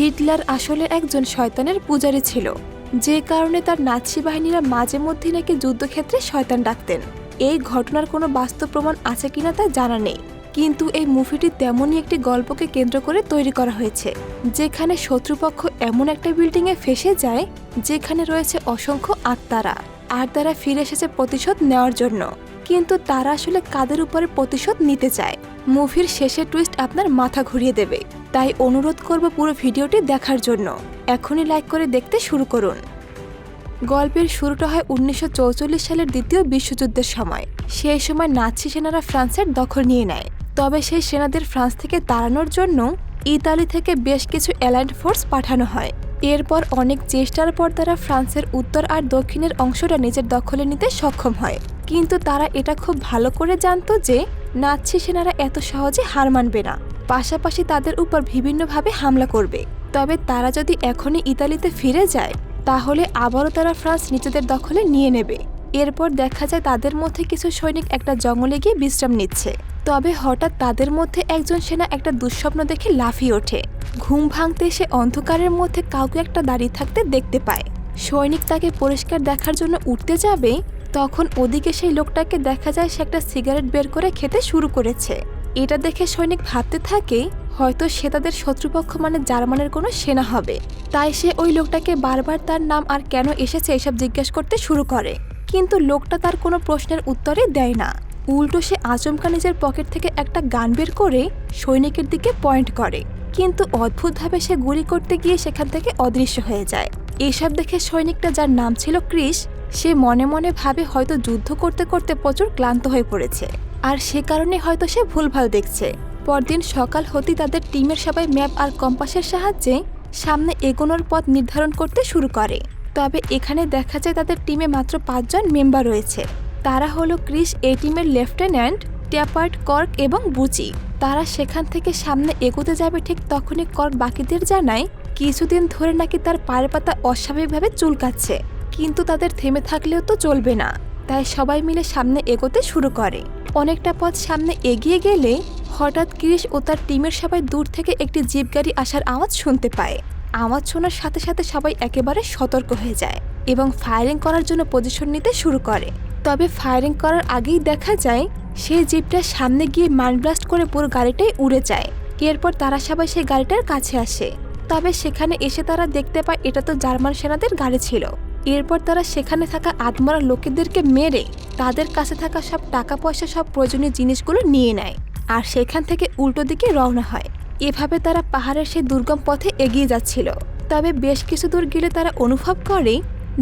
Hitler আসলে একজন শয়তানের পূজারী ছিল, যে কারণে তার নাৎসি বাহিনীরা মাঝে মধ্যে নাকি যুদ্ধক্ষেত্রে শয়তান ডাকতেন। এই ঘটনার কোনো বাস্তব প্রমাণ আছে কিনা তা জানা নেই, কিন্তু এই মুভিটি তেমনই একটি গল্পকে কেন্দ্র করে তৈরি করা হয়েছে, যেখানে শত্রুপক্ষ এমন একটা বিল্ডিংয়ে ফেসে যায় যেখানে রয়েছে অসংখ্য আত্মারা, আর তারা ফিরে এসেছে প্রতিশোধ নেওয়ার জন্য। কিন্তু তারা আসলে কাদের উপরে প্রতিশোধ নিতে চায়? মুভির শেষের টুইস্ট আপনার মাথা ঘুরিয়ে দেবে, তাই অনুরোধ করব পুরো ভিডিওটি দেখার জন্য। এখনই লাইক করে দেখতে শুরু করুন। গল্পের শুরুটা হয় 1944 সালের দ্বিতীয় বিশ্বযুদ্ধের সময়। সেই সময় নাৎসি সেনারা ফ্রান্সের দখল নিয়ে নেয়। তবে সেই সেনাদের ফ্রান্স থেকে তাড়ানোর জন্য ইতালি থেকে বেশ কিছু অ্যালায়েড ফোর্স পাঠানো হয়। এরপর অনেক চেষ্টার পর তারা ফ্রান্সের উত্তর আর দক্ষিণের অংশটা নিজের দখলে নিতে সক্ষম হয়। কিন্তু তারা এটা খুব ভালো করে জানতো যে নাৎসি সেনারা এত সহজে হার মানবে না, পাশাপাশি তাদের উপর বিভিন্নভাবে হামলা করবে। তবে তারা যদি এখনই ইতালিতে ফিরে যায় তাহলে আবারও তারা ফ্রান্স নিজেদের দখলে নিয়ে নেবে। এরপর দেখা যায় তাদের মধ্যে কিছু সৈনিক একটা জঙ্গলে গিয়ে বিশ্রাম নিচ্ছে। তবে হঠাৎ তাদের মধ্যে একজন সেনা একটা দুঃস্বপ্ন দেখে লাফিয়ে ওঠে। ঘুম ভাঙতে সে অন্ধকারের মধ্যে কাউকে একটা দাঁড়িয়ে থাকতে দেখতে পায়। সৈনিক তাকে পরিষ্কার দেখার জন্য উঠতে যাবে, তখন ওদিকে সেই লোকটাকে দেখা যায় সে একটা সিগারেট বের করে খেতে শুরু করেছে। এটা দেখে সৈনিক ভাবতে থাকে হয়তো সে তাদের শত্রুপক্ষ মানে জার্মানের কোনো সেনা হবে। তাই সে ওই লোকটাকে বারবার তার নাম আর কেন এসেছে এসব জিজ্ঞেস করতে শুরু করে, কিন্তু লোকটা তার কোনো প্রশ্নের উত্তরই দেয় না। উল্টো সে আচমকা নিজের পকেট থেকে একটা গান বের করে সৈনিকের দিকে পয়েন্ট করে, কিন্তু অদ্ভুতভাবে সে গুলি করতে গিয়ে সেখান থেকে অদৃশ্য হয়ে যায়। এসব দেখে সৈনিকটা, যার নাম ছিল ক্রিস, সে মনে মনে ভাবে হয়তো যুদ্ধ করতে করতে প্রচুর ক্লান্ত হয়ে পড়েছে, আর সে কারণে হয়তো সে ভুলভাল দেখছে। পরদিন সকাল হতেই তাদের টিমের সবাই ম্যাপ আর কম্পাসের সাহায্যে সামনে এগোনোর পথ নির্ধারণ করতে শুরু করে। তবে এখানে দেখা যায় তাদের টিমে মাত্র 5 জন মেম্বার রয়েছে। তারা হলো ক্রিস, এই টিমের লেফটেন্যান্ট, ট্যাপার্ট, কর্ক এবং বুচি। তারা সেখান থেকে সামনে এগোতে যাবে, ঠিক তখনই কর্ক বাকিদের জানায় কিছুদিন ধরে নাকি তার পায়ের পাতা অস্বাভাবিকভাবে চুলকাচ্ছে। কিন্তু তাদের থেমে থাকলেও তো চলবে না, তাই সবাই মিলে সামনে এগোতে শুরু করে। অনেকটা পথ সামনে এগিয়ে গেলে হঠাৎ ক্রিস ও তার টিমের সবাই দূর থেকে একটি জিপ গাড়ি আসার আওয়াজ শুনতে পায়। আওয়াজ শোনার সাথে সাথে সবাই একেবারে সতর্ক হয়ে যায় এবং ফায়ারিং করার জন্য পজিশন নিতে শুরু করে। তবে ফায়ারিং করার আগেই দেখা যায় সেই জিপটা সামনে গিয়ে মাইন্ড ব্লাস্ট করে পুরো গাড়িটাই উড়ে যায়। এরপর তারা সবাই সেই গাড়িটার কাছে আসে। তবে সেখানে এসে তারা দেখতে পায় এটা তো জার্মান সেনাদের গাড়ি ছিল। এরপর তারা সেখানে থাকা আত্মরা লোকেদেরকে মেরে তাদের কাছে থাকা সব টাকা পয়সা, সব প্রয়োজনীয় জিনিসগুলো নিয়ে নেয়, আর সেখান থেকে উল্টো দিকে রওনা হয়। এভাবে তারা পাহাড়ের সেই দুর্গম পথে এগিয়ে যাচ্ছিল। তবে বেশ কিছু দূর গেলে তারা অনুভব করে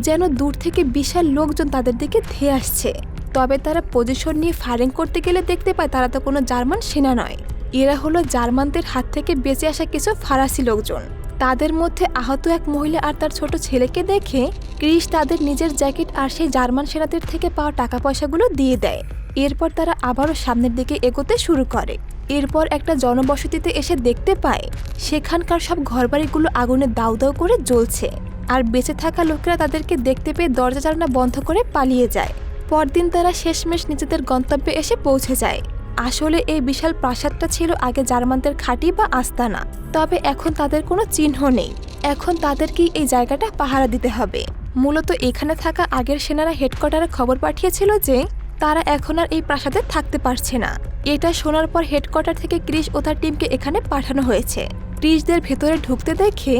যেন দূর থেকে বিশাল লোকজন তাদের দিকে ধেয়ে আসছে। তবে তারা পজিশন নিয়ে ফায়ারিং করতে গেলে দেখতে পায় তারা তো কোনো জার্মান সেনা নয়, এরা হলো জার্মানদের হাত থেকে বেঁচে আসা কিছু ফরাসি লোকজন। তাদের মধ্যে আহত এক মহিলা আর তার ছোট ছেলেকে দেখে ক্রিস তাদের নিজের জ্যাকেট আর সেই জার্মান সেনাদের থেকে পাওয়া টাকা পয়সাগুলো দিয়ে দেয়। এরপর তারা আবারও সামনের দিকে এগোতে শুরু করে। এরপর একটা জনবসতিতে এসে দেখতে পায় সেখানকার সব ঘরবাড়িগুলো আগুনে দাউ দাউ করে জ্বলছে, আর বেঁচে থাকা লোকেরা তাদেরকে দেখতে পেয়ে দরজা জানালা বন্ধ করে পালিয়ে যায়। পরদিন তারা শেষমেশ নিজেদের গন্তব্যে এসে পৌঁছে যায়। আসলে এই বিশাল প্রাসাদটা ছিল আগে জার্মানদের ঘাঁটি বা আস্তানা, তবে এখন তাদের কোনো চিহ্ন নেই। এখন তাদেরকেই এই জায়গাটা পাহারা দিতে হবে। মূলত এখানে থাকা আগের সেনারা হেডকোয়ার্টারে খবর পাঠিয়েছিল যে তারা এখন আর এই প্রাসাদে থাকতে পারছে না। এটা শোনার পর হেডকোয়ার্টার থেকে ক্রিস ও তার টিমকে এখানে পাঠানো হয়েছে। ক্রিসদের ভেতরে ঢুকতে দেখে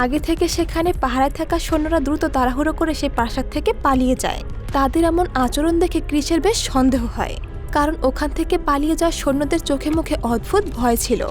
আগে থেকে সেখানে পাহারায় থাকা সৈন্যরা দ্রুত তাড়াহুড়ো করে সেই প্রাসাদ থেকে পালিয়ে যায়। তাদের এমন আচরণ দেখে ক্রিসের বেশ সন্দেহ হয়, কারণ ওখান থেকে পালিয়ে যাওয়া সৈন্যদের চোখে মুখে অদ্ভুত ভয় ছিল।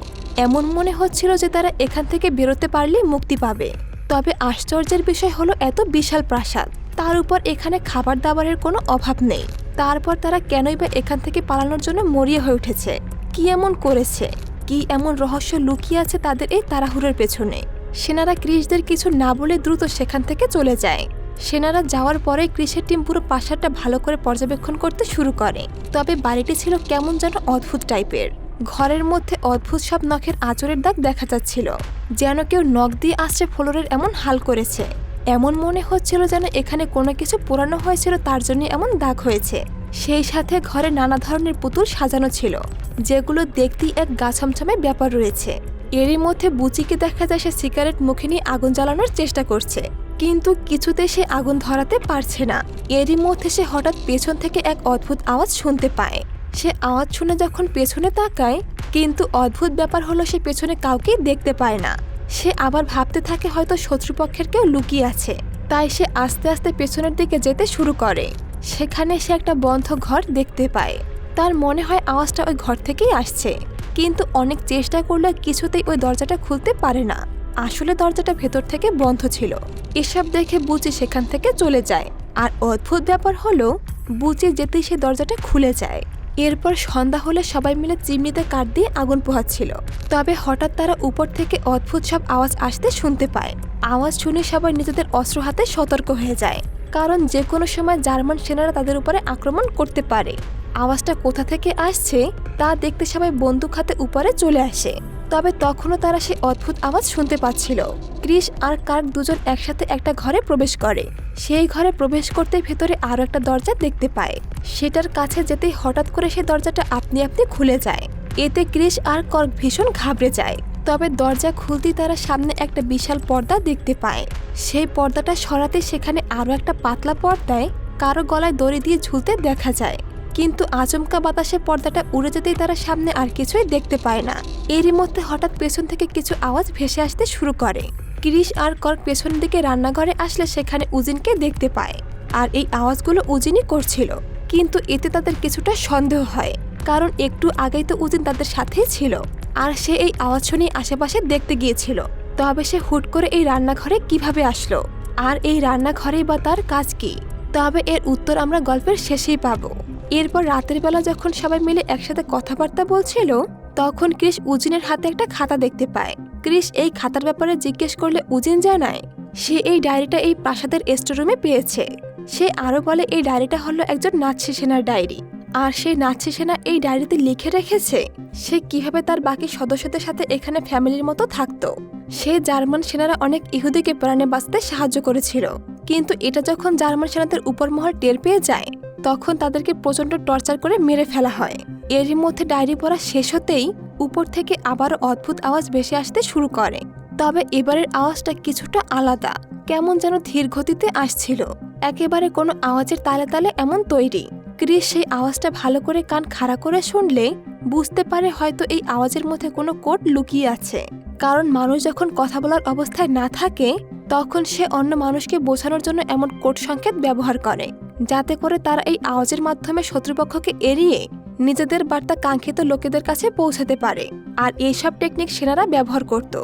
এমন মনে হচ্ছিল যে তারা এখান থেকে বেরোতে পারলেই মুক্তি পাবে। তবে আশ্চর্যের বিষয় হলো এত বিশাল প্রাসাদ, তার উপর এখানে খাবার দাবারের কোনো অভাব নেই। তারপর তারা কেনই বা এখান থেকে পালানোর জন্য মরিয়া হয়ে উঠেছে? কি এমন করেছে? কি এমন রহস্য লুকিয়ে আছে তাদের এই তাড়াহুড়োর পেছনে? সেনারা ক্রিসদের কিছু না বলে দ্রুত সেখান থেকে চলে যায়। সেনারা যাওয়ার পরে ক্রিসের টিম পুরো প্রাসাদটা ভালো করে পর্যবেক্ষণ করতে শুরু করে। তবে বাড়িটি ছিল কেমন যেন অদ্ভুত টাইপের। ঘরের মধ্যে অদ্ভুত সব নখের আঁচড়ের দাগ দেখা যাচ্ছিল, যেন কেউ নখ দিয়ে আঁচড়ে ফ্লোরের এমন হাল করেছে। এমন মনে হচ্ছিল যেন এখানে কোনো কিছু পোড়ানো হয়েছিল, তার জন্য এমন দাগ হয়েছে। সেই সাথে ঘরে নানা ধরনের পুতুল সাজানো ছিল, যেগুলো দেখতেই এক গা ছমছমে ব্যাপার রয়েছে। এরই মধ্যে বুচিকে দেখা যায় সে সিগারেট মুখে নিয়ে আগুন জ্বালানোর চেষ্টা করছে, কিন্তু কিছুতে সে আগুন ধরাতে পারছে না। এরই মধ্যে সে হঠাৎ পেছন থেকে এক অদ্ভুত আওয়াজ শুনতে পায়। সে আওয়াজ শুনে যখন পেছনে তাকায়, কিন্তু অদ্ভুত ব্যাপার হলো সে পেছনে কাউকেই দেখতে পায় না। সে আবার ভাবতে থাকে হয়তো শত্রুপক্ষের কেউ লুকিয়ে আছে, তাই সে আস্তে আস্তে পেছনের দিকে যেতে শুরু করে। সেখানে সে একটা বন্ধ ঘর দেখতে পায়। তার মনে হয় আওয়াজটা ওই ঘর থেকেই আসছে, কিন্তু অনেক চেষ্টা করলে কিছুতেই ওই দরজাটা খুলতে পারে না। আসলে দরজাটা ভেতর থেকে বন্ধ ছিল। এসব দেখে বুচি সেখান থেকে চলে যায়, আর অদ্ভুত ব্যাপার হলো বুচি যেতেই সে দরজাটা খুলে যায়। এরপর সন্ধ্যা হলে সবাই মিলে চিমনিতে কাঠ দিয়ে আগুন পোহাচ্ছিল। তবে হঠাৎ তারা উপর থেকে অদ্ভুত সব আওয়াজ আসতে শুনতে পায়। আওয়াজ শুনে সবাই নিজেদের অস্ত্র হাতে সতর্ক হয়ে যায়, কারণ যে কোনো সময় জার্মান সেনারা তাদের উপরে আক্রমণ করতে পারে। আওয়াজটা কোথা থেকে আসছে তা দেখতে সবাই বন্দুক হাতে উপরে চলে আসে। তবে তখনও তারা সেই অদ্ভুত আওয়াজ শুনতে পাচ্ছিল। ক্রিস আর কার্ক দুজন একসাথে একটা ঘরে প্রবেশ করে। সেই ঘরে প্রবেশ করতে ভেতরে আরো একটা দরজা দেখতে পায়। সেটার কাছে যেতেই হঠাৎ করে সেই দরজাটা আপনি আপনি খুলে যায়। এতে ক্রিস আর কার্ক ভীষণ ঘাবড়ে যায়। তবে দরজা খুলতেই তারা সামনে একটা বিশাল পর্দা দেখতে পায়। সেই পর্দাটা সরাতে সেখানে আরো একটা পাতলা পর্দায় কারো গলায় দড়ি দিয়ে ঝুলতে দেখা যায়। কিন্তু আচমকা বাতাসে পর্দাটা উড়ে যেতেই তারা সামনে আর কিছুই দেখতে পায় না। এরই মধ্যে হঠাৎ পেছন থেকে কিছু আওয়াজ ভেসে আসতে শুরু করে। ক্রিস আর কার্ক পেছনের দিকে রান্নাঘরে আসলে সেখানে উজিনকে দেখতে পায়, আর এই আওয়াজগুলো উজিনই করছিল। কিন্তু এতে তাদের কিছুটা সন্দেহ হয়, কারণ একটু আগেই তো উজিন তাদের সাথেই ছিল, আর সে এই আওয়াজ শুনে আশেপাশে দেখতে গিয়েছিল। তবে সে হুট করে এই রান্নাঘরে কিভাবে আসলো, আর এই রান্নাঘরেই বা তার কাজ কি? তবে এর উত্তর আমরা গল্পের শেষেই পাবো। এরপর রাতের বেলা যখন সবাই মিলে একসাথে কথাবার্তা বলছিল, তখন ক্রিস উজিনের হাতে একটা খাতা দেখতে পায়। ক্রিস এই খাতার ব্যাপারে জিজ্ঞেস করলে উজিন জানায় সে এই ডায়েরিটা এই প্রাসাদের স্টোররুমে পেয়েছে। সে আরো বলে এই ডায়েরিটা হলো একজন নাৎসি সেনার ডায়েরি, আর সেই নাৎসি সেনা এই ডায়েরিতে লিখে রেখেছে সে কিভাবে তার বাকি সদস্যদের সাথে এখানে ফ্যামিলির মতো থাকতো। সে জার্মান সেনারা অনেক ইহুদিকে প্রাণে বাঁচতে সাহায্য করেছিল, কিন্তু এটা যখন জার্মান সেনাদের উপরমহল টের পেয়ে যায়, তখন তাদেরকে প্রচন্ড টর্চার করে মেরে ফেলা হয়। এরই মধ্যে ডায়েরি পড়া শেষ হতেই উপর থেকে আবারও অদ্ভুত আওয়াজ ভেসে আসতে শুরু করে। তবে এবারের আওয়াজটা কিছুটা আলাদা, কেমন যেন ধীর গতিতে আসছিল, একেবারে কোনো আওয়াজের তালে তালে এমন তৈরি। ক্রিস সেই আওয়াজটা ভালো করে কান খাড়া করে শুনলে বুঝতে পারে হয়তো এই আওয়াজের মধ্যে কোনো কোড লুকিয়ে আছে, কারণ মানুষ যখন কথা বলার অবস্থায় না থাকে তখন সে অন্য মানুষকে বোঝানোর জন্য এমন কোড সংকেত ব্যবহার করে, যাতে করে তারা এই আওয়াজের মাধ্যমে শত্রুপক্ষকে এড়িয়ে নিজেদের বার্তা কাঙ্ক্ষিত লোকেদের কাছে পৌঁছাতে পারে। আর এইসব টেকনিক সেনারা ব্যবহার করত।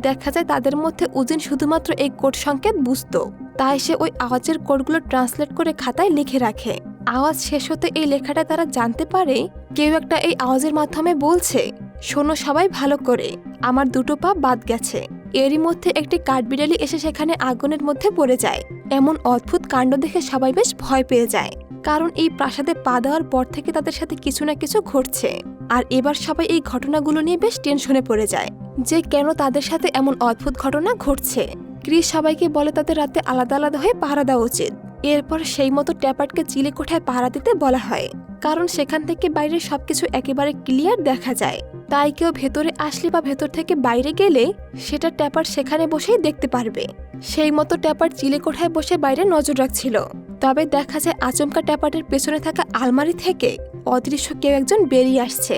দেখা যায় তাদের মধ্যে উজিন শুধুমাত্র এই কোড সংকেত বুঝত, তাই সে ওই আওয়াজের কোডগুলো ট্রান্সলেট করে খাতায় লিখে রাখে। আওয়াজ শেষ হতে এই লেখাটা তারা জানতে পারে কেউ একটা এই আওয়াজের মাধ্যমে বলছে, শোনো সবাই ভালো করে, আমার দুটো পা বাদ গেছে। এরই মধ্যে একটি কাঠবিড়ালি এসে সেখানে আগুনের মধ্যে পড়ে যায়। এমন অদ্ভুত কাণ্ড দেখে সবাই বেশ ভয় পেয়ে যায়, কারণ এই প্রাসাদে পা দেওয়ার পর থেকে তাদের সাথে কিছু না কিছু ঘটছে। আর এবার সবাই এই ঘটনাগুলো নিয়ে বেশ টেনশনে পড়ে যায় যে কেন তাদের সাথে এমন অদ্ভুত ঘটনা ঘটছে। ক্রিস সবাইকে বলে তাদের রাতে আলাদা আলাদা হয়ে পাহারা দেওয়া উচিত। এরপর সেই মতো ট্যাপার্টকে চিলে কোঠায় পাহারা দিতে বলা হয়, কারণ সেখান থেকে বাইরে সবকিছু একেবারে ক্লিয়ার দেখা যায়। তাই কেউ ভেতরে আসলে বা ভেতর থেকে বাইরে গেলে সেটা ট্যাপার্ট সেখানে বসেই দেখতে পারবে। সেই মতো ট্যাপার্ট চিলে কোঠায় বসে বাইরে নজর রাখছিল। তবে দেখা যায় আচমকা ট্যাপার্টের পেছনে থাকা আলমারি থেকে অদৃশ্য কেউ একজন বেরিয়ে আসছে।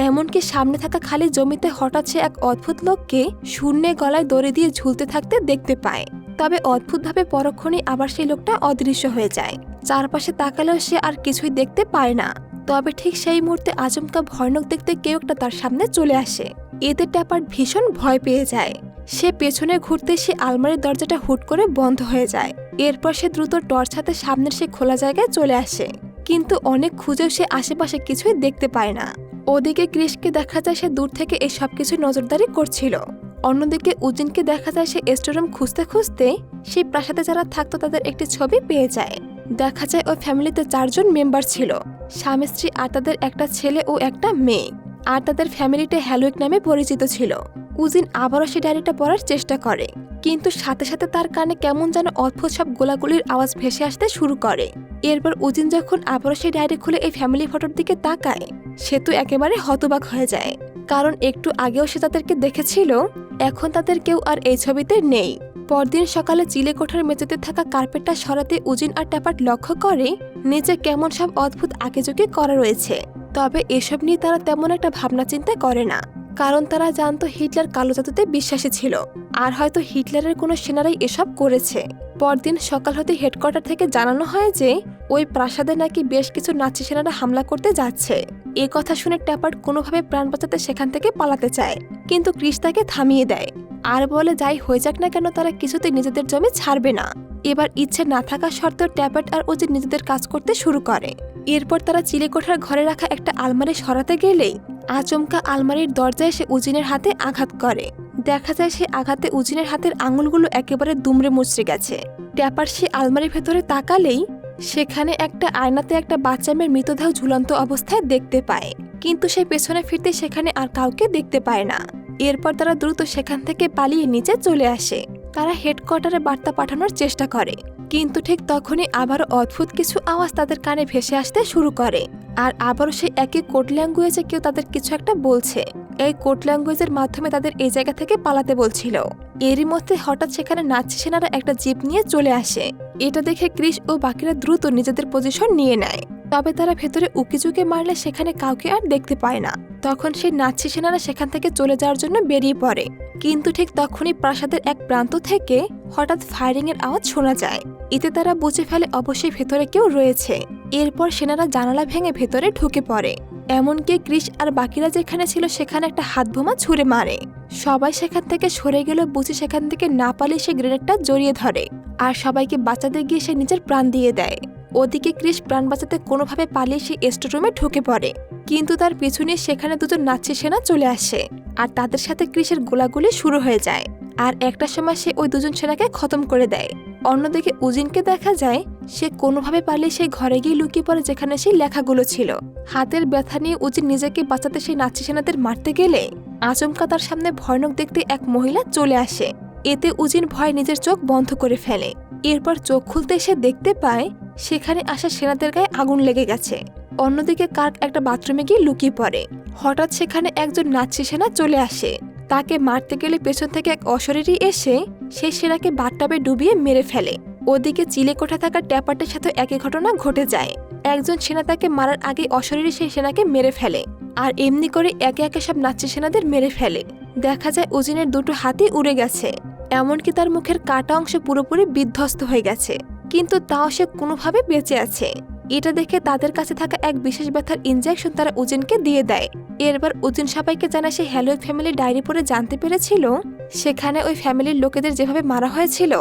এমনকি সামনে থাকা খালি জমিতে হঠাৎ সে এক অদ্ভুত লোককে শূন্যে গলায় দড়ি দিয়ে ঝুলতে থাকতে দেখতে পায়। তবে অদ্ভুতভাবে পরক্ষণেই আবার সেই লোকটা অদৃশ্য হয়ে যায়। চারপাশে তাকালেও সে আর কিছুই দেখতে পায় না। তবে ঠিক সেই মুহূর্তে আচমকা ভয়ানক দেখতে কেউ একটা তার সামনে চলে আসে। এতে ট্যাপার্ট ভীষণ ভয় পেয়ে যায়। সে পেছনে ঘুরতে সে আলমারির দরজাটা হুট করে বন্ধ হয়ে যায়। এরপর সে দ্রুত টর্চ হাতে সামনের সে খোলা জায়গায় চলে আসে, কিন্তু অনেক খুঁজেও সে আশেপাশে কিছুই দেখতে পায় না। ওদিকে ক্রিসকে দেখা যায় সে দূর থেকে এই সবকিছু নজরদারি করছিল। অন্যদিকে উজিনকে দেখা যায় সে স্টোররুম খুঁজতে খুঁজতে সেই প্রাসাদে যারা থাকতো তাদের একটি ছবি পেয়ে যায়। দেখা যায় ওই ফ্যামিলিতে 4 জন মেম্বার ছিল, স্বামী স্ত্রী আর তাদের একটা ছেলে ও একটা মেয়ে। আর তাদের ফ্যামিলিটা হ্যালোইক নামে পরিচিত ছিল। উজিন আবারও সে ডায়েরিটা পড়ার চেষ্টা করে, কিন্তু সাথে সাথে তার কানে কেমন যেন অদ্ভুত সব গোলাগুলির আওয়াজ ভেসে আসতে শুরু করে। এরপর উজিন যখন আবারও সেই ডায়েরি খুলে এই ফ্যামিলি ফটোর দিকে তাকায়, সে তো একেবারে হতবাক হয়ে যায়। কারণ একটু আগেও সে তাদেরকে দেখেছিল। এখন তাদের কেউ আর এই ছবিতে নেই। পরদিন সকালে চিলে কোঠার মেঝেতে থাকা কার্পেটটা সরাতে উজিন আর ট্যাপার্ট লক্ষ্য করে নিচে কেমন সব অদ্ভুত আঁকিঝুঁকি করা রয়েছে। তবে এসব নিয়ে তারা তেমন একটা ভাবনা চিন্তা করে না, কারণ তারা জানতো হিটলার কালো জাদুতে বিশ্বাসী ছিল, আর হয়তো হিটলারের কোনো সেনারাই এসব করেছে। পরদিন সকাল হতে হেডকোয়ার্টার থেকে জানানো হয় যে ওই প্রাসাদে নাকি বেশ কিছু নাৎসি সেনারা হামলা করতে যাচ্ছে। এ কথা শুনে ট্যাপার্ট কোনোভাবে প্রাণ বাঁচাতে সেখান থেকে পালাতে চায়, কিন্তু ক্রিস তাকে থামিয়ে দেয় আর বলে যাই হয়ে যাক না কেন তারা কিছুতেই নিজেদের জমি ছাড়বে না। এবার ইচ্ছে না থাকা সত্ত্বেও ট্যাপার্ট আর ওজিন নিজেদের কাজ করতে শুরু করে। এরপর তারা চিলে কোঠার ঘরে রাখা একটা আলমারি সরাতে গেলেই আচমকা আলমারির দরজায় সে উজিনের হাতে আঘাত করে। দেখা যায় সে আঘাতে উজিনের হাতের আঙুলগুলো একেবারে দুমড়ে মুচড়ে গেছে। ট্যাপার সে আলমারির ভেতরে তাকালেই সেখানে একটা আয়নাতে একটা বাচ্চা মেয়ের মৃতদেহ ঝুলন্ত অবস্থায় দেখতে পায়, কিন্তু সে পেছনে ফিরতে সেখানে আর কাউকে দেখতে পায় না। এরপর তারা দ্রুত সেখান থেকে পালিয়ে নিচে চলে আসে। তারা হেডকোয়ার্টারে বার্তা পাঠানোর চেষ্টা করে, কিন্তু ঠিক তখনই আবারও অদ্ভুত কিছু আওয়াজ তাদের কানে ভেসে আসতে শুরু করে। আর আবারও সেই একই কোড ল্যাঙ্গুয়েজে কেউ তাদের কিছু একটা বলছে। এই কোড ল্যাঙ্গুয়েজের মাধ্যমে তাদের এই জায়গা থেকে পালাতে বলছিল। এরই মধ্যে হঠাৎ সেখানে নাৎসি সেনারা একটা জিপ নিয়ে চলে আসে। এটা দেখে ক্রিস ও বাকিরা দ্রুত নিজেদের পজিশন নিয়ে নেয়। তবে তারা ভেতরে উকিঝুঁকি মারলে সেখানে কাউকে আর দেখতে পায় না। তখন সেই নাৎসি সেনারা সেখান থেকে চলে যাওয়ার জন্য বেরিয়ে পড়ে, কিন্তু ঠিক তখনই প্রাসাদের এক প্রান্ত থেকে হঠাৎ ফায়ারিং এর আওয়াজ শোনা যায়। এতে তারা বুঝে ফেলে অবশ্যই ভেতরে কেউ রয়েছে। এরপর সেনারা জানালা ভেঙে ভেতরে ঢুকে পড়ে। এমনকি ক্রিস আর বাকিরা যেখানে ছিল সেখানে একটা হাত বোমা ছুঁড়ে মারে। সবাই সেখান থেকে সরে গেল। বুঝি সেখান থেকে না পালিয়ে সে গ্রেনেডটা জড়িয়ে ধরে আর সবাইকে বাঁচাতে গিয়ে সে নিজের প্রাণ দিয়ে দেয়। ওদিকে ক্রিস প্রাণ বাঁচাতে কোনোভাবে পালিয়ে সে স্টোররুমে ঢুকে পড়ে, কিন্তু তার পিছনে সেখানে দুজন নাৎসি সেনা চলে আসে আর তাদের সাথে ক্রিসের গোলাগুলি শুরু হয়ে যায়। আর একটা সময় সে ওই দুজন সেনাকে খতম করে দেয়। অন্যদিকে উজিনকে দেখা যায় সে কোনোভাবে পালিয়ে সেই ঘরে গিয়ে লুকিয়ে পড়ে যেখানে সেই লেখাগুলো ছিল। হাতের ব্যথা নিয়ে উজিন নিজেকে বাঁচাতে সেই নাৎসি সেনাদের মারতে গেলে আচমকা তার সামনে ভয়ানক দেখতে এক মহিলা চলে আসে। এতে উজিন ভয়ে নিজের চোখ বন্ধ করে ফেলে। এরপর চোখ খুলতে সে দেখতে পায় সেখানে আসা সেনাদের গায়ে আগুন লেগে গেছে। অন্যদিকে কার্ক একটা বাথরুমে গিয়ে লুকিয়ে পড়ে। হঠাৎ সেখানে একজন নাৎসি সেনা চলে আসে। তাকে মারতে গেলে পেছন থেকে এক অশরীরী এসে সেই সেনাকে বাথটাবে ডুবিয়ে মেরে ফেলে। ওদিকে চিলে কোঠা থাকা ট্যাপার্টের সাথে একই ঘটনা ঘটে যায়। একজন সেনা তাকে মারার আগে অশরীরী সেই সেনাকে মেরে ফেলে আর এমনি করে একে একে সব নাৎসি সেনাদের মেরে ফেলে। দেখা যায় উজিনের দুটো হাতই উড়ে গেছে, এমনকি তার মুখের কাটা অংশ পুরোপুরি বিধ্বস্ত হয়ে গেছে, কিন্তু তাও সে কোনোভাবে বেঁচে আছে। এটা দেখে তাদের কাছে থাকা এক বিশেষ ব্যথার ইনজেকশন তারা উজিনকে দিয়ে দেয়। এরপর উজিন সবাইকে জানায় সে হ্যালোইক ফ্যামিলির ডায়েরি পড়ে জানতে পেরেছিল সেখানে ওই ফ্যামিলির লোকেদের যেভাবে মারা হয়েছিল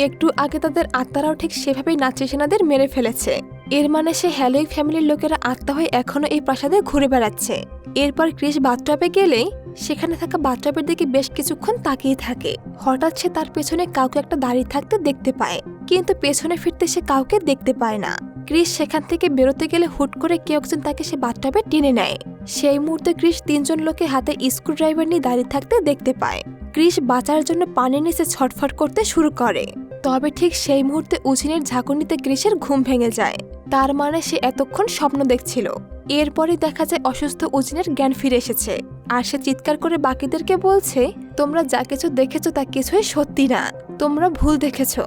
একটু আগে তাদের আত্মারাও ঠিক সেভাবেই নাৎসি সেনাদের মেরে ফেলেছে। এর মানে সে হ্যালোইক ফ্যামিলির লোকেরা আত্মা হয়ে এখনো এই প্রাসাদে ঘুরে বেড়াচ্ছে। এরপর ক্রিস বাথটাবে গেলে সেখানে থাকা বাথটাবের দিকে বেশ কিছুক্ষণ তাকিয়ে থাকে। হঠাৎ সে তার পেছনে কাউকে একটা দাঁড়িয়ে থাকতে দেখতে পায়, কিন্তু পেছনে ফিরতে সে কাউকে দেখতে পায় না। ক্রিস সেখান থেকে বেরোতে গেলে হুট করে কেউ একজন তাকে সে বাথটাবে টেনে নেয়। সেই মুহূর্তে ক্রিস তিনজন লোকে হাতে স্ক্রুড্রাইভার নিয়ে দাঁড়িয়ে থাকতে দেখতে পায়। ক্রিস বাঁচার জন্য পানির নিচে ছটফট করতে শুরু করে। তবে ঠিক সেই মুহূর্তে উজিনের ঝাঁকুনিতে ক্রিসের ঘুম ভেঙে যায়। তার মানে সে এতক্ষণ স্বপ্ন দেখছিল। এরপরই দেখা যায় অসুস্থ উজিনের জ্ঞান ফিরে এসেছে আর সে চিৎকার করে বাকিদেরকে বলছে, তোমরা যা কিছু দেখেছো তা কিছুই সত্যি না, তোমরা ভুল দেখেছো।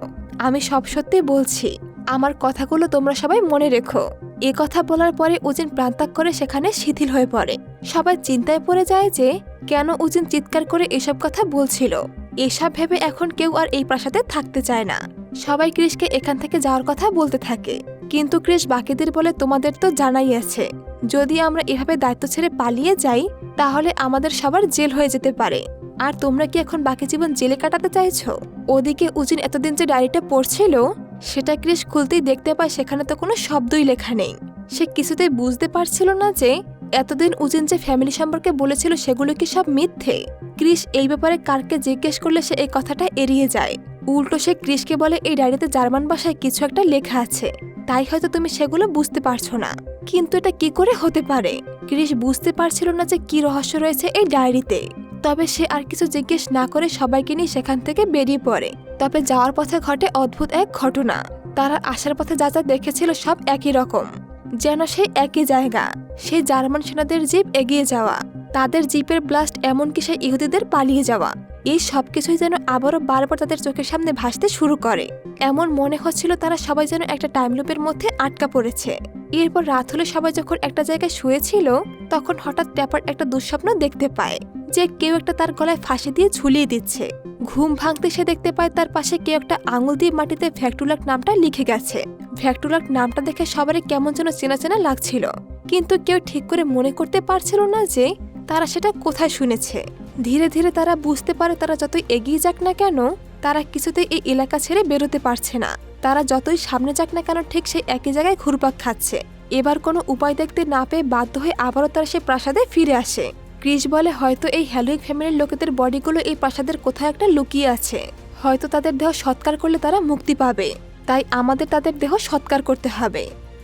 আমি সব সত্যি বলছি, আমার কথাগুলো তোমরা সবাই মনে রেখো। এ কথা বলার পরে উজিন প্রাণত্যাগ করে সেখানে শিথিল হয়ে পড়ে। সবাই চিন্তায় পড়ে যায় যে কেন উজিন চিৎকার করে এসব কথা বলছিল। এসব ভেবে এখন কেউ আর এই প্রাসাদে থাকতে চায় না। সবাই ক্রিসকে এখান থেকে যাওয়ার কথা বলতে থাকে, কিন্তু ক্রিস বাকিদের বলে, তোমাদের তো জানাই আছে, যদি আমরা এভাবে দায়িত্ব ছেড়ে পালিয়ে যাই তাহলে আমাদের সবার জেল হয়ে যেতে পারে। আর তোমরা কি এখন বাকি জীবন জেলে কাটাতে চাইছো? ওদিকে উজিন এতদিন যে ডায়েরিটা পড়ছিল সেটা ক্রিস খুলতেই দেখতে পায় সেখানে তো কোনো শব্দই লেখা নেই। সে কিছুতেই বুঝতে পারছিল না যে এতদিন উজিন যে ফ্যামিলি সম্পর্কে বলেছিল সেগুলো কি সব মিথ্যে। ক্রিস এই ব্যাপারে কার্ককে জিজ্ঞেস করলে সে এই কথাটা এড়িয়ে যায়। উল্টো সে ক্রিসকে বলে, এই ডায়েরিতে জার্মান ভাষায় কিছু একটা লেখা আছে, তাই হয়তো তুমি সেগুলো বুঝতে পারছো না। কিন্তু এটা কি করে হতে পারে? ক্রিস বুঝতে পারছিল না যে কি রহস্য রয়েছে এই ডায়েরিতে। তবে সে আর কিছু জিজ্ঞেস না করে সবাইকে নিয়ে সেখান থেকে বেরিয়ে পড়ে। তবে যাওয়ার পথে ঘটে অদ্ভুত এক ঘটনা। তারা আসার পথে যা যা দেখেছিল সব একই রকম, যেন সেই একই জায়গা, সেই জার্মান সেনাদের জিপ এগিয়ে যাওয়া। তাদের জিপের ব্লাস্ট, এমনকি সেই ইহুদিদের পালিয়ে যাওয়া, এই সবকিছুই যেন আবারও বারবার তাদের চোখের সামনে ভাসতে শুরু করে। এমন মনে হচ্ছিল তারা সবাই যেন একটা টাইম লুপের মধ্যে আটকা পড়েছে। এরপর রাত হলে সবাই যখন একটা জায়গায় শুয়েছিল, তখন হঠাৎ ট্যাপার একটা দুঃস্বপ্ন দেখতে পায় যে কেউ একটা তার গলায় ফাঁসি দিয়ে ঝুলিয়ে দিচ্ছে। ঘুম ভাঙতে সে দেখতে পায় তার পাশে কেউ একটা আঙুল দিয়ে মাটিতে ভ্যাক্টুলাক নামটা লিখে গেছে। ভ্যাক্টুলাক নামটা দেখে সবারই কেমন যেন চেনা চেনা লাগছিল, কিন্তু কেউ ঠিক করে মনে করতে পারছিল না যে তারা সেটা কোথায় শুনেছে। ধীরে ধীরে তারা বুঝতে পারে তারা যতই এগিয়ে যাক না কেন, তারা কিছুতেই এই এলাকা ছেড়ে বেরোতে পারছে না। তারা যতই সামনে যাক না কেন ঠিক সেই একই জায়গায় ঘুরপাক খাচ্ছে। এবার কোনো উপায় দেখতে না পেয়ে বাধ্য হয়ে আবারও তারা সেই প্রাসাদে ফিরে আসে। ক্রিস বলে হয়তো এই হ্যালোইক ফ্যামিলির লোকেদের বডিগুলো এই প্রাসাদের কোথাও একটা লুকিয়ে আছে, হয়তো তাদের দেহ সৎকার করলে তারা মুক্তি পাবে, তাই আমাদের তাদের দেহ সৎকার করতে হবে।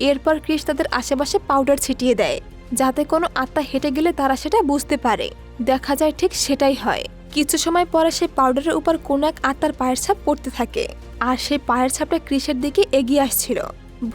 এরপর ক্রিস তাদের আশেপাশে পাউডার ছিটিয়ে দেয়, যাতে কোনো আত্মা হেঁটে গেলে তারা সেটা বুঝতে পারে। দেখা যায় ঠিক সেটাই হয়। কিছু সময় পরে সেই পাউডারের উপর কোনো এক আত্মার পায়ের ছাপ পড়তে থাকে, আর সেই পায়ের ছাপটা ক্রিসের দিকে এগিয়ে আসছিল।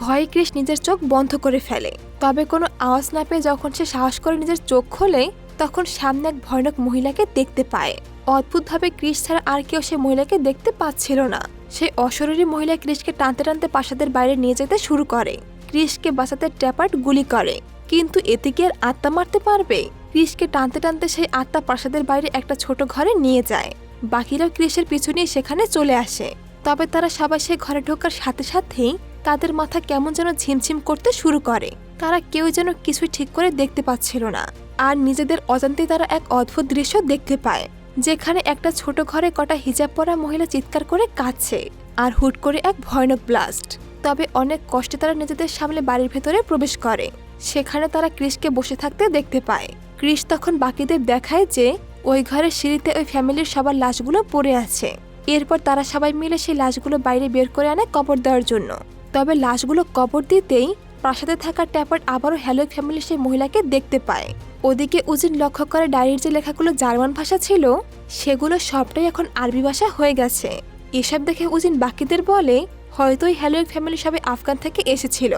ভয়ে ক্রিস নিজের চোখ বন্ধ করে ফেলে, তবে কোনো আওয়াজ না পেয়ে যখন সে সাহস করে নিজের চোখ খোলে, তখন সামনে এক ভয়ানক মহিলাকে দেখতে পায়। অদ্ভুতভাবে ক্রিস ছাড়া আর কেউ সে মহিলাকে দেখতে পাচ্ছিল না। সেই অশরীরী মহিলা ক্রিসকে টানতে টানতে প্রাসাদের বাইরে নিয়ে যেতে শুরু করে। ক্রিসকে বাঁচাতে ট্যাপার্ড গুলি করে, কিন্তু এতে কি আর আত্মা মারতে পারবে? ক্রিসকে টানতে টানতে সেই আত্মা প্রাসাদের বাইরে একটা ছোট ঘরে নিয়ে যায়। বাকিরাও ক্রিসের পিছু নিয়ে সেখানে চলে আসে, তবে তারা সবাই সে ঘরে ঢোকার সাথে সাথেই তাদের মাথা কেমন যেন ঝিমঝিম করতে শুরু করে। তারা কেউ যেন কিছু ঠিক করে দেখতে পাচ্ছিল না, আর নিজেদের অজান্তে তারা এক অদ্ভুত দৃশ্য দেখতে পায়, যেখানে একটা ছোট ঘরে কটা হিজাব পরা মহিলা চিৎকার করে কাঁদছে, আর হুট করে এক ভয়ানক ব্লাস্ট। তবে অনেক কষ্টে তারা নিজেদের সামনে বাড়ির ভেতরে প্রবেশ করে। সেখানে তারা ক্রিসকে বসে থাকতে দেখতে পায়। ক্রিস তখন বাকিদের দেখায় যে ওই ঘরের সিঁড়িতে ওই ফ্যামিলির সবার লাশগুলো পড়ে আছে। এরপর তারা সবাই মিলে সেই লাশগুলো বাইরে বের করে আনে কবর দেওয়ার জন্য। তবে লাশগুলো কবর দিতেই প্রাসাদে থাকা ট্যাপার্ড আবারও হ্যালোইক ফ্যামিলির সেই মহিলাকে দেখতে পায়। ওদিকে উজিন লক্ষ্য করে ডায়েরির যে লেখাগুলো জার্মান ভাষা ছিল, সেগুলো সবটাই এখন আরবি ভাষা হয়ে গেছে। এসব দেখে উজিন বাকিদের বলে হয়তো ওই হ্যালোইক ফ্যামিলি সবাই আফগান থেকে এসেছিল।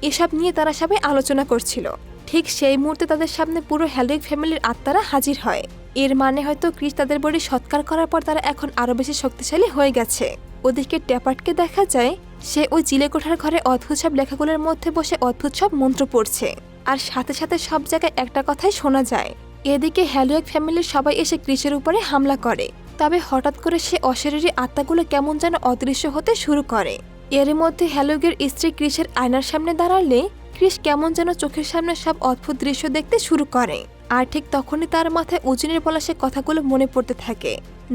এসব নিয়ে তারা সবাই আলোচনা করছিল। ঠিক সেই মুহূর্তে তাদের সামনে পুরো হ্যালোইক ফ্যামিলির আত্মারা হাজির হয়। এর মানে হয়তো ক্রিস তাদের বডি সৎকার করার পর তারা এখন আরো বেশি শক্তিশালী হয়ে গেছে। ওদিকে ট্যাপার্ডকে দেখা যায় সে ওই চিলেকোঠার ঘরে অদ্ভুত সব লেখাগুলোর মধ্যে বসে অদ্ভুত সব মন্ত্র পড়ছে, আর সাথে সাথে সব জায়গায় একটা কথাই শোনা যায়। এদিকে হ্যালোইক ফ্যামিলির সবাই এসে ক্রিসের উপরে হামলা করে, তবে হঠাৎ করে সে অশরীরী আত্মাগুলো কেমন যেন অদৃশ্য হতে শুরু করে। এর মধ্যে হ্যালোইকের স্ত্রী ক্রিসের আয়নার সামনে দাঁড়ালে ক্রিস কেমন যেন চোখের সামনে সব অদ্ভুত দৃশ্য দেখতে শুরু করে, আর ঠিক তখনই তার মাথায় উজিনের বলা সে কথাগুলো মনে পড়তে থাকে।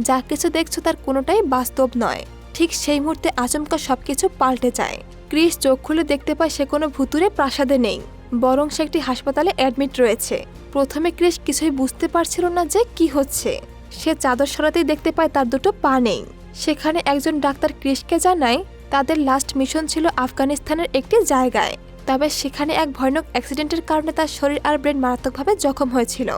যা কিছু দেখছো তার কোনোটাই বাস্তব নয়। ঠিক সেই মুহূর্তে আচমকা সবকিছু পাল্টে যায়। ক্রিস চোখ খুলে দেখতে পায় সে কোনো ভুতুরে প্রাসাদে নেই, বরং সে একটি হাসপাতালে অ্যাডমিট রয়েছে। প্রথমে ক্রিস কিছুই বুঝতে পারছিল না যে কি হচ্ছে। সে চাদর সরাতেই দেখতে পায় তার দুটো পা নেই। সেখানে একজন ডাক্তার ক্রিসকে জানায় তাদের লাস্ট মিশন ছিল আফগানিস্তানের একটি জায়গায়, তবে সেখানে এক ভয়ানক অ্যাক্সিডেন্টের কারণে তার শরীর আর ব্রেন মারাত্মকভাবে জখম হয়েছিল।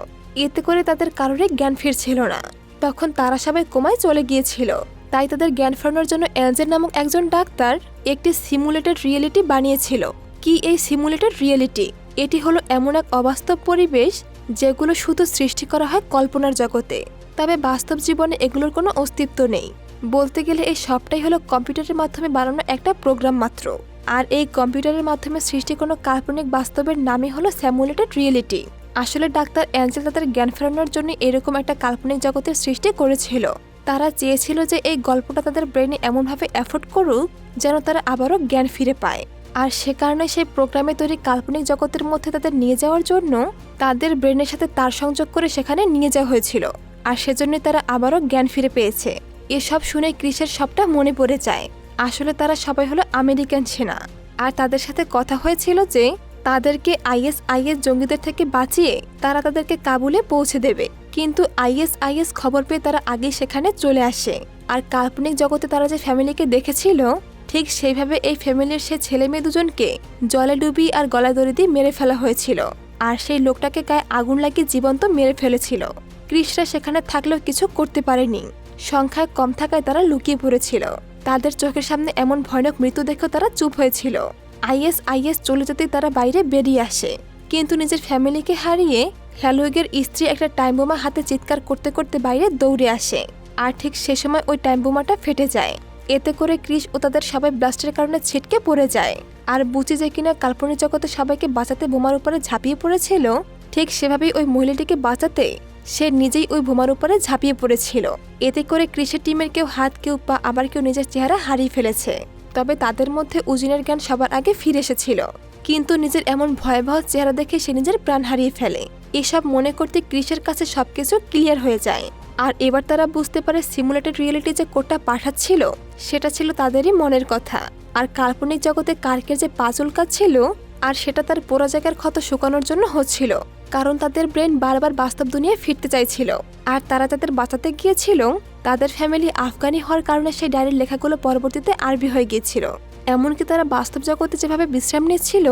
এতে করে তাদের কারোরই জ্ঞান ফিরছিল না। তখন তারা সবাই কোমায় চলে গিয়েছিল, তাই তাদের জ্ঞান ফেরানোর জন্য এলজের নামক একজন ডাক্তার একটি সিমুলেটেড রিয়েলিটি বানিয়েছিল। কি এই সিমুলেটেড রিয়েলিটি? এটি হলো এমন এক অবাস্তব পরিবেশ যেগুলো শুধু সৃষ্টি করা হয় কল্পনার জগতে, তবে বাস্তব জীবনে এগুলোর কোনো অস্তিত্ব নেই। বলতে গেলে এই সবটাই হলো কম্পিউটারের মাধ্যমে বানানো একটা প্রোগ্রাম মাত্র, আর এই কম্পিউটারের মাধ্যমে সৃষ্টি কোনো কাল্পনিক বাস্তবের নামই হলো সিমুলেটেড রিয়েলিটি। আসলে ডাক্তার অ্যাঞ্জেল তাদের জ্ঞান ফেরানোর জন্য এরকম একটা কাল্পনিক জগতের সৃষ্টি করেছিল। তারা চেয়েছিল যে এই গল্পটা তাদের ব্রেনে এমনভাবে এফোর্ড করুক যেন তারা আবারও জ্ঞান ফিরে পায়, আর সে কারণে সেই প্রোগ্রামে তৈরি কাল্পনিক জগতের মধ্যে তাদের নিয়ে যাওয়ার জন্য তাদের ব্রেনের সাথে তার সংযোগ করে সেখানে নিয়ে যাওয়া হয়েছিল, আর সেজন্যই তারা আবারও জ্ঞান ফিরে পেয়েছে। এসব শুনে ক্রিসের সবটা মনে পড়ে যায়। আসলে তারা সবাই হলো আমেরিকান সেনা, আর তাদের সাথে কথা হয়েছিল যে তাদেরকে আইএস জঙ্গিদের থেকে বাঁচিয়ে তারা তাদেরকে কাবুলে পৌঁছে দেবে। কিন্তু আইএস খবর পেয়ে তারা আগে সেখানে চলে আসে, আর কাল্পনিক জগতে তারা যে ফ্যামিলিকে দেখেছিল ঠিক সেইভাবে এই ফ্যামিলির সে ছেলে মেয়ে দুজনকে জলে ডুবিয়ে আর গলায় দড়ি দিয়ে মেরে ফেলা হয়েছিল, আর সেই লোকটাকে গায়ে আগুন লাগিয়ে জীবন্ত মেরে ফেলেছিল। ক্রিসরা সেখানে থাকলেও কিছু করতে পারেনি। সংখ্যায় কম থাকায় তারা লুকিয়ে পড়েছিল। তাদের চোখের সামনে এমন ভয়ানক মৃত্যু দেখে তারা চুপ হয়েছিল। আইএস চলে যেতেই তারা বাইরে বেরিয়ে আসে, কিন্তু নিজের ফ্যামিলিকে হারিয়ে হ্যালোইগের স্ত্রী একটা টাইম বোমা হাতে চিৎকার করতে করতে বাইরে দৌড়ে আসে, আর ঠিক সে সময় ওই টাইম বোমাটা ফেটে যায়। এতে করে ক্রিস ও তাদের সবাই ব্লাস্টের কারণে ছিটকে পড়ে যায়। আর বুচি যে কিনা কাল্পনিক জগতে সবাইকে বাঁচাতে বোমার উপরে ঝাঁপিয়ে পড়েছিল, ঠিক সেভাবেই ওই মহিলাটিকে বাঁচাতে সে নিজেই ওই বোমার উপরে ঝাঁপিয়ে পড়েছিল। এতে করে ক্রিসের টিমের কেউ হাত, কেউ পা, আবার কেউ নিজের চেহারা হারিয়ে ফেলেছে। তবে তাদের মধ্যে উজিনের জ্ঞান সবার আগে ফিরে এসেছিল, কিন্তু নিজের এমন ভয়াবহ চেহারা দেখে সে নিজের প্রাণ হারিয়ে ফেলে। এসব মনে করতে ক্রিসের কাছে সবকিছু ক্লিয়ার হয়ে যায়। আর এবার তারা বুঝতে পারে সিমুলেটেড রিয়েলিটি যে কোডটা পাঠাচ্ছিল সেটা ছিল তাদেরই মনের কথা। আর কাল্পনিক জগতে কার্কের যে পাজল কাজ ছিল, আর সেটা তার পোড়া জায়গার ক্ষত শুকানোর জন্য হচ্ছিল, কারণ তাদের ব্রেন বারবার বাস্তব দুনিয়ায় ফিরতে চাইছিল। আর তারা তাদের বাঁচাতে গিয়েছিল। তাদের ফ্যামিলি আফগানি হওয়ার কারণে সেই ডায়েরির লেখাগুলো পরবর্তীতে আরবি হয়ে গিয়েছিল। এমনকি তারা বাস্তব জগতে যেভাবে বিশ্রাম নিচ্ছিল,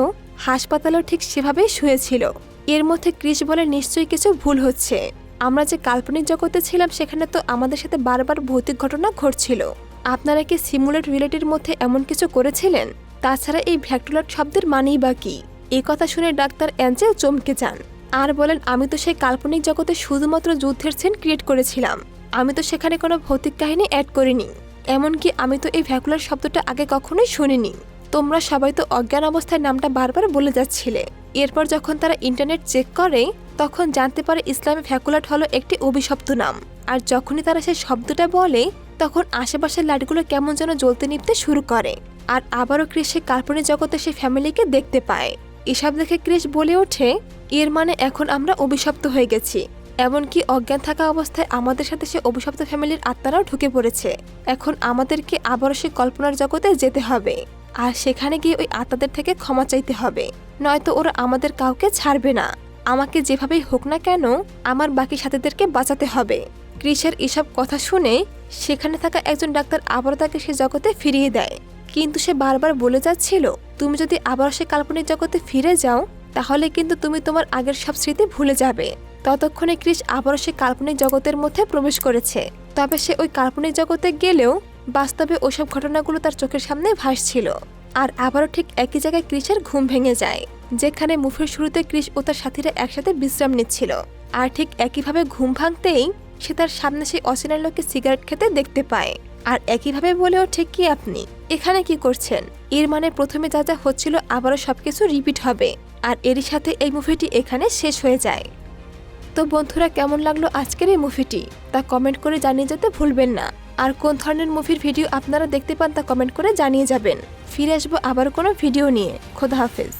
হাসপাতালেও ঠিক সেভাবেই শুয়েছিল। এর মধ্যে ক্রিস বলে, নিশ্চয়ই কিছু ভুল হচ্ছে। আমরা যে কাল্পনিক জগতে ছিলাম সেখানে তো আমাদের সাথে বারবার ভৌতিক ঘটনা ঘটছিল। আপনারা কি সিমুলেট রিয়েলিটির মধ্যে এমন কিছু করেছিলেন? তাছাড়া এই ভ্যাক্টুলার শব্দের মানেই বা কি? এই কথা শুনে ডাক্তার অ্যাঞ্জেল চমকে যান আর বলেন, আমি তো সেই কাল্পনিক জগতে শুধুমাত্র যুদ্ধের সিন ক্রিয়েট করেছিলাম। আমি তো সেখানে কোনো ভৌতিক কাহিনী অ্যাড করিনি। এমনকি আমি তো এই ভ্যাকুলার শব্দটা আগে কখনোই শুনিনি। তোমরা সবাই তো অজ্ঞান অবস্থায় নামটা বারবার বলে যাচ্ছিলে। এরপর যখন তারা ইন্টারনেট চেক করে তখন জানতে পারে ইসলামে ভ্যাকুলাট হলো একটি অভিশপ্ত নাম। আর যখনই তারা সেই শব্দটা বলে তখন আশেপাশের লাইটগুলো কেমন যেন জ্বলতে নিভতে শুরু করে। আর আবারও ক্রিস সে কাল্পনিক জগতে সেই ফ্যামিলিকে দেখতে পায়। এসব দেখে ক্রিস বলে ওঠে, এর মানে এখন আমরা অভিশপ্ত হয়ে গেছি। এমনকি অজ্ঞান থাকা অবস্থায় আমাদের সাথে সে অভিশপ্ত ফ্যামিলির আত্মারাও ঢুকে পড়েছে। এখন আমাদেরকে আবারও সে কল্পনার জগতে যেতে হবে, আর সেখানে গিয়ে ওই আত্মাদের থেকে ক্ষমা চাইতে হবে, নয়তো ওরা আমাদের কাউকে ছাড়বে না। আমাকে যেভাবেই হোক না কেন আমার বাকি সাথীদেরকে বাঁচাতে হবে। ক্রিসের এসব কথা শুনে সেখানে থাকা একজন ডাক্তার আবারও তাকে সে জগতে ফিরিয়ে দেয়, কিন্তু সে বারবার বলে যাচ্ছিল, তুমি যদি আবার সে কাল্পনিক জগতে ফিরে যাও তাহলে কিন্তু তুমি তোমার আগের সব স্মৃতি ভুলে যাবে। ততক্ষণে ক্রিস আবারও সে কাল্পনিক জগতের মধ্যে প্রবেশ করেছে। তবে সে ওই কাল্পনিক জগতে গেলেও বাস্তবে ওসব ঘটনাগুলো তার চোখের সামনে ভাসছিল। আর আবারও ঠিক একই জায়গায় ক্রিসের ঘুম ভেঙে যায়, যেখানে মুভির শুরুতে ক্রিস ও তার সাথীরা একসাথে বিশ্রাম নিচ্ছিল। আর ঠিক একইভাবে ঘুম ভাঙতেই সে তার সামনে সেই অচেনা লোককে সিগারেট খেতে দেখতে পায়। আর একইভাবে বলে ওঠে, কি আপনি এখানে কি করছেন? এর মানে প্রথমে যা যা হচ্ছিল আবারও সবকিছু রিপিট হবে। আর এরই সাথে এই মুভিটি এখানে শেষ হয়ে যায়। তো বন্ধুরা, কেমন লাগলো আজকের এই মুভিটি তা কমেন্ট করে জানিয়ে যেতে ভুলবেন না। আর কোন ধরনের মুভির ভিডিও আপনারা দেখতে পান তা কমেন্ট করে জানিয়ে যাবেন। ফিরে আসবো আবার কোনো ভিডিও নিয়ে। খোদা হাফেজ।